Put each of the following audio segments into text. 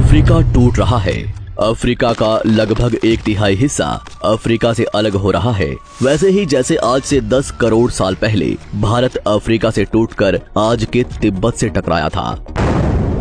Africa टूट रहा है। अफ्रीका का लगभग 1/3 हिस्सा अफ्रीका से अलग हो रहा है। वैसे ही जैसे आज से 10 करोड़ साल पहले भारत अफ्रीका से टूटकर आज के तिब्बत से टकराया था,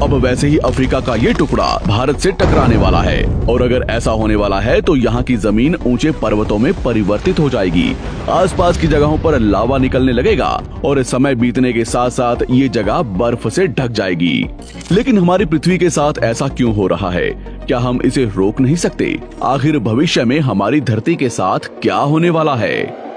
अब वैसे ही अफ्रीका का ये टुकड़ा भारत से टकराने वाला है। और अगर ऐसा होने वाला है तो यहाँ की जमीन ऊंचे पर्वतों में परिवर्तित हो जाएगी। आसपास की जगहों पर लावा निकलने लगेगा और समय बीतने के साथ साथ ये जगह बर्फ से ढक जाएगी। लेकिन हमारी पृथ्वी के साथ ऐसा क्यों हो रहा है? क्या हम इसे रोक नहीं सकते? आखिर भविष्य में हमारी धरती के साथ क्या होने वाला है?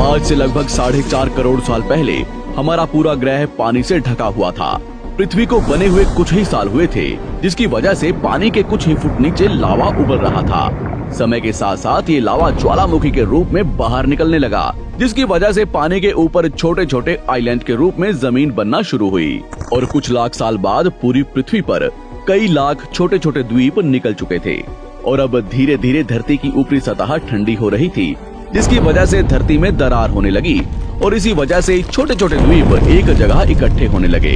आज से लगभग 4.5 करोड़ साल पहले हमारा पूरा ग्रह पानी से ढका हुआ था। पृथ्वी को बने हुए कुछ ही साल हुए थे, जिसकी वजह से पानी के कुछ ही फुट नीचे लावा उबल रहा था। समय के साथ साथ ये लावा ज्वालामुखी के रूप में बाहर निकलने लगा, जिसकी वजह से पानी के ऊपर छोटे छोटे आइलैंड के रूप में जमीन बनना शुरू हुई। और कुछ लाख साल बाद पूरी पृथ्वी पर कई लाख छोटे छोटे द्वीप निकल चुके थे। और अब धीरे धीरे धरती की ऊपरी सतह ठंडी हो रही थी, जिसकी वजह से धरती में दरार होने लगी और इसी वजह से छोटे छोटे द्वीप एक जगह इकट्ठे होने लगे।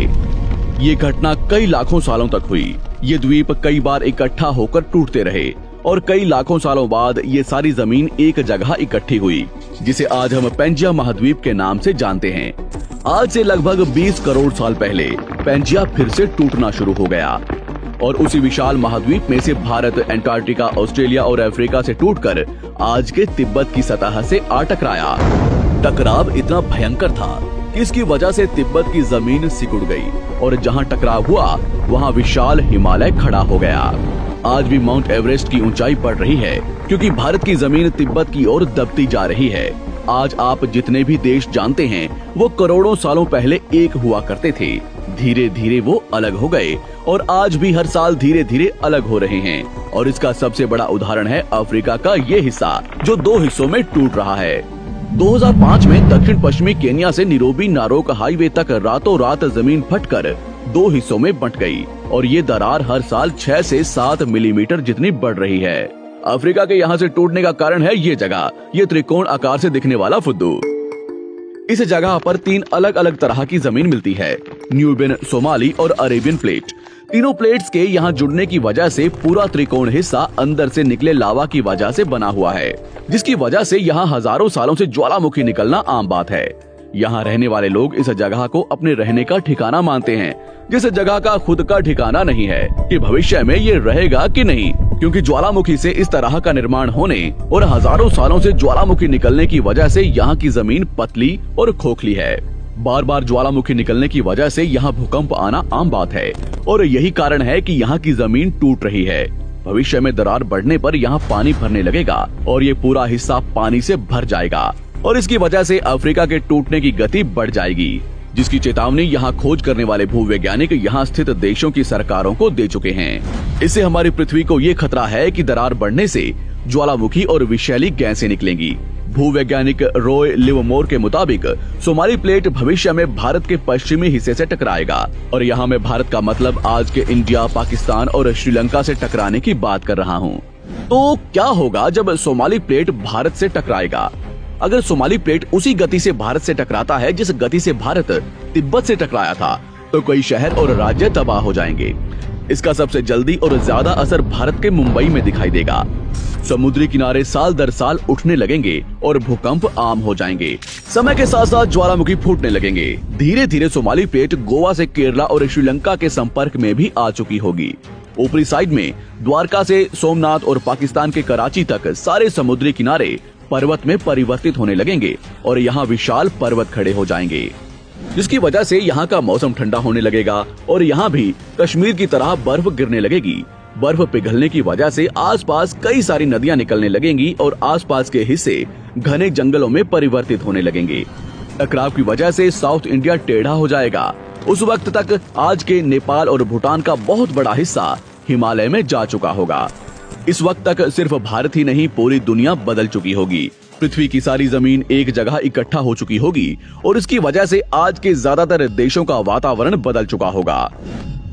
ये घटना कई लाखों सालों तक हुई। ये द्वीप कई बार इकट्ठा होकर टूटते रहे और कई लाखों सालों बाद ये सारी जमीन एक जगह इकट्ठी हुई, जिसे आज हम पेंजिया महाद्वीप के नाम से जानते हैं। आज से लगभग 20 करोड़ साल पहले पेंजिया फिर से टूटना शुरू हो गया और उसी विशाल महाद्वीप में से भारत, अंटार्कटिका, ऑस्ट्रेलिया और अफ्रीका से टूटकर आज के तिब्बत की सतह से आ टकराया। टकराव इतना भयंकर था कि इसकी वजह से तिब्बत की जमीन सिकुड़ गई और जहां टकराव हुआ वहां विशाल हिमालय खड़ा हो गया। आज भी माउंट एवरेस्ट की ऊंचाई बढ़ रही है, क्योंकि भारत की जमीन तिब्बत की ओर दबती जा रही है। आज आप जितने भी देश जानते हैं वो करोड़ों सालों पहले एक हुआ करते थे। धीरे धीरे वो अलग हो गए और आज भी हर साल धीरे धीरे अलग हो रहे हैं। और इसका सबसे बड़ा उदाहरण है अफ्रीका का ये हिस्सा, जो 2 हिस्सों में टूट रहा है। 2005 में दक्षिण पश्चिमी केन्या से नीरोबी नारोक हाईवे तक रातों रात जमीन फटकर 2 हिस्सों में बंट गई और ये दरार हर साल 6 से 7 मिलीमीटर जितनी बढ़ रही है। अफ्रीका के यहाँ से टूटने का कारण है ये जगह, ये त्रिकोण आकार से दिखने वाला फुद्दू। इस जगह पर 3 अलग अलग तरह की जमीन मिलती है, न्यूबियन, सोमाली और अरेबियन प्लेट। तीनों प्लेट्स के यहाँ जुड़ने की वजह से पूरा त्रिकोण हिस्सा अंदर से निकले लावा की वजह से बना हुआ है, जिसकी वजह से यहाँ हजारों सालों से ज्वालामुखी निकलना आम बात है। यहाँ रहने वाले लोग इस जगह को अपने रहने का ठिकाना मानते हैं, जिस जगह का खुद का ठिकाना नहीं है कि भविष्य में ये रहेगा कि नहीं, क्योंकि ज्वालामुखी से इस तरह का निर्माण होने और हजारों सालों से ज्वालामुखी निकलने की वजह से यहाँ की जमीन पतली और खोखली है। बार बार ज्वालामुखी निकलने की वजह से यहाँ भूकंप आना आम बात है और यही कारण है कि यहाँ की जमीन टूट रही है। भविष्य में दरार बढ़ने पर यहाँ पानी भरने लगेगा और ये पूरा हिस्सा पानी से भर जाएगा और इसकी वजह से अफ्रीका के टूटने की गति बढ़ जाएगी, जिसकी चेतावनी यहाँ खोज करने वाले भूवैज्ञानिक यहाँ स्थित देशों की सरकारों को दे चुके हैं। इससे हमारी पृथ्वी को ये खतरा है कि दरार बढ़ने से ज्वालामुखी और विषैली गैसें निकलेंगी। भूवैज्ञानिक रॉय लिवमोर के मुताबिक सोमाली प्लेट भविष्य में भारत के पश्चिमी हिस्से से टकराएगा और यहाँ मैं भारत का मतलब आज के इंडिया, पाकिस्तान और श्रीलंका से टकराने की बात कर रहा हूँ। तो क्या होगा जब सोमाली प्लेट भारत से टकराएगा? अगर सोमाली प्लेट उसी गति से भारत से टकराता है जिस गति से भारत तिब्बत से टकराया था, तो कई शहर और राज्य तबाह हो जाएंगे। इसका सबसे जल्दी और ज्यादा असर भारत के मुंबई में दिखाई देगा। समुद्री किनारे साल दर साल उठने लगेंगे और भूकंप आम हो जाएंगे। समय के साथ साथ ज्वालामुखी फूटने लगेंगे। धीरे धीरे सोमाली प्लेट गोवा से केरला और श्रीलंका के संपर्क में भी आ चुकी होगी। ऊपरी साइड में द्वारका से सोमनाथ और पाकिस्तान के कराची तक सारे समुद्री किनारे पर्वत में परिवर्तित होने लगेंगे और यहाँ विशाल पर्वत खड़े हो जाएंगे, जिसकी वजह से यहाँ का मौसम ठंडा होने लगेगा और यहाँ भी कश्मीर की तरह बर्फ गिरने लगेगी। बर्फ पिघलने की वजह से आसपास कई सारी नदियां निकलने लगेंगी और आसपास के हिस्से घने जंगलों में परिवर्तित होने लगेंगे। टकराव की वजह से साउथ इंडिया टेढ़ा हो जाएगा। उस वक्त तक आज के नेपाल और भूटान का बहुत बड़ा हिस्सा हिमालय में जा चुका होगा। इस वक्त तक सिर्फ भारत ही नहीं, पूरी दुनिया बदल चुकी होगी। पृथ्वी की सारी जमीन एक जगह इकट्ठा हो चुकी होगी और इसकी वजह से आज के ज्यादातर देशों का वातावरण बदल चुका होगा।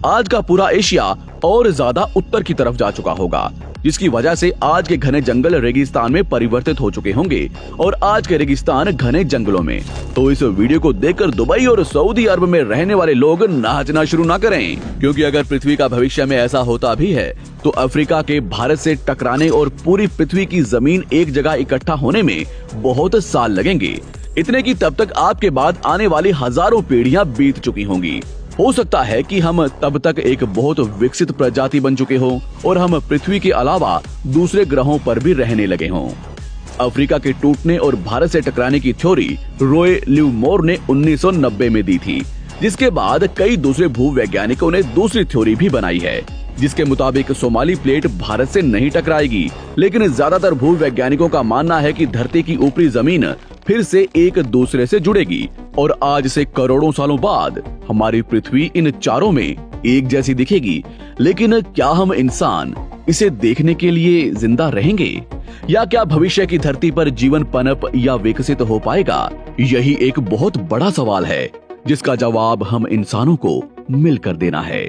आज का पूरा एशिया और ज्यादा उत्तर की तरफ जा चुका होगा। जिसकी वजह से आज के घने जंगल रेगिस्तान में परिवर्तित हो चुके होंगे और आज के रेगिस्तान घने जंगलों में। तो इस वीडियो को देखकर दुबई और सऊदी अरब में रहने वाले लोग नाचना शुरू ना करें, क्योंकि अगर पृथ्वी का भविष्य में ऐसा होता भी है तो अफ्रीका के भारत से टकराने और पूरी पृथ्वी की जमीन एक जगह इकट्ठा होने में बहुत साल लगेंगे। इतने की तब तक आपके बाद आने वाली हजारों पीढ़ियां बीत चुकी होंगी। हो सकता है कि हम तब तक एक बहुत विकसित प्रजाति बन चुके हों और हम पृथ्वी के अलावा दूसरे ग्रहों पर भी रहने लगे हों। अफ्रीका के टूटने और भारत से टकराने की थ्योरी रॉय लिवमोर ने 1990 में दी थी, जिसके बाद कई दूसरे भूवैज्ञानिकों ने दूसरी थ्योरी भी बनाई है, जिसके मुताबिक सोमाली प्लेट भारत से नहीं टकराएगी। लेकिन ज्यादातर भूवैज्ञानिकों का मानना है कि धरती की ऊपरी जमीन फिर से एक दूसरे से जुड़ेगी और आज से करोड़ों सालों बाद हमारी पृथ्वी इन चारों में एक जैसी दिखेगी। लेकिन क्या हम इंसान इसे देखने के लिए जिंदा रहेंगे, या क्या भविष्य की धरती पर जीवन पनप या विकसित हो पाएगा? यही एक बहुत बड़ा सवाल है जिसका जवाब हम इंसानों को मिलकर देना है।